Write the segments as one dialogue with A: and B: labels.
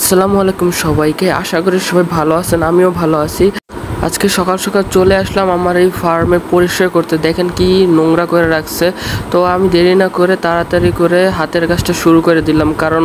A: আসসালামু আলাইকুম সবাইকে। আশা করি সবাই ভালো আছেন, আমিও ভালো আছি। আজকে সকাল সকাল চলে আসলাম আমার এই ফার্মে পরিষ্কার করতে। দেখেন কি নোংরা করে রাখছে। তো আমি দেরি না করে তাড়াতাড়ি করে হাতের কাজটা শুরু করে দিলাম, কারণ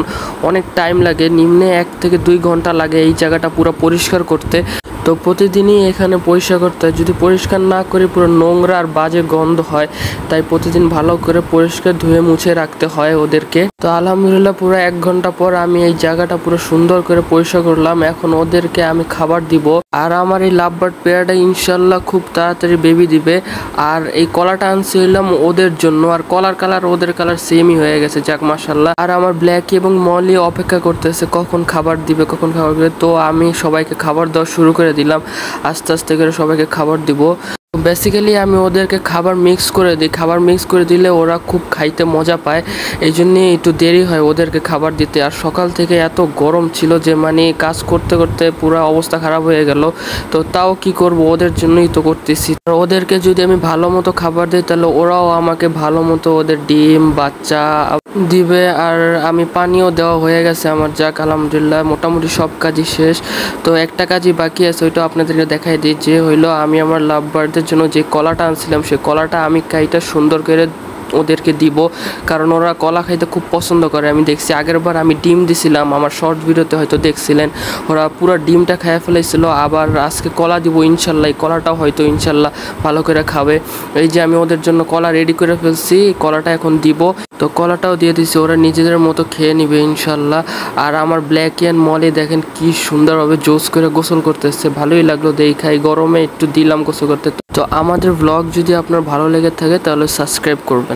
A: অনেক টাইম লাগে, নিম্নে 1 থেকে 2 ঘন্টা লাগে এই জায়গাটা পুরো পরিষ্কার করতে। তো প্রতিদিনই এখানে পরিষ্কার করতে হয়, যদি পরিষ্কার না করি পুরো নোংরা আর বাজে গন্ধ হয়, তাই প্রতিদিন ভালো করে পরিষ্কার ধুয়ে মুছে রাখতে হয় ওদেরকে। তো আলহামদুলিল্লাহ পুরো 1 ঘন্টা পর আমি এই জায়গাটা পুরো সুন্দর করে পরিষ্কার করলাম। এখন ওদেরকে আমি খাবার দিব, আর আমার এই লাভবার্ড পেয়ারটা ইনশাল্লাহ খুব তাড়াতাড়ি বেবি দিবে। আর এই কলাটা আনছিলাম ওদের জন্য, আর কলার কালার ওদের কালার সেমই হয়ে গেছে, যাক মাশাল্লাহ। আর আমার ব্ল্যাকি এবং মলি অপেক্ষা করতেছে কখন খাবার দিবে, কখন খাবার দিবে। তো আমি সবাইকে খাবার দেওয়া শুরু করে দিলাম, আস্তে আস্তে করে সবাইকে খাবার দিব। বেসিক্যালি আমি ওদেরকে খাবার মিক্স করে দিই, খাবার মিক্স করে দিলে ওরা খুব খাইতে মজা পায়, এই জন্যে একটু দেরি হয় ওদেরকে খাবার দিতে। আর সকাল থেকে এত গরম ছিল যে মানে কাজ করতে করতে পুরো অবস্থা খারাপ হয়ে গেল। তো তাও কি করব, ওদের জন্যই তো করতেছি। ওদেরকে যদি আমি ভালো মতো খাবার দিই তাহলে ওরাও আমাকে ভালো মতো ওদের ডিম বাচ্চা দিবে। আর আমি পানিও দেওয়া হয়ে গেছে আমার, যাক আলহামদুলিল্লাহ মোটামুটি সব কাজই শেষ। তো একটা কাজই বাকি আছে, ওইটা আপনাদেরকে দেখাই দিই। যে হইলো আমি আমার লাভ বার্ডদের জন্য যে কলাটা আনছিলাম সেই কলাটা আমি কাইটা সুন্দর করে ওদেরকে দিব, কারণ ওরা কলা খাইতে খুব পছন্দ করে। আমি দেখছি আগেরবার আমি ডিম দিছিলাম, আমার শর্ট ভিডিওতে হয়তো দেখছিলেন, ওরা পুরো ডিমটা খেয়ে ফেলেছিল। আবার আজকে কলা দিব ইনশাল্লাহ, এই কলাটাও হয়তো ইনশাল্লাহ ভালো করে খাবে। এই যে আমি ওদের জন্য কলা রেডি করে ফেলছি, কলাটা এখন দিব। তো কলাটাও দিয়ে দিছি, ওরা নিজেদের মতো খেয়ে নিবে ইনশাল্লাহ। আর আমার ব্ল্যাকি অ্যান্ড মলি দেখেন কি সুন্দরভাবে জোস করে গোসল করতেছে, ভালোই লাগলো দেখাই। গরমে একটু দিলাম গোসল করতে। তো আমাদের ব্লগ যদি আপনার ভালো লেগে থাকে তাহলে সাবস্ক্রাইব করবেন।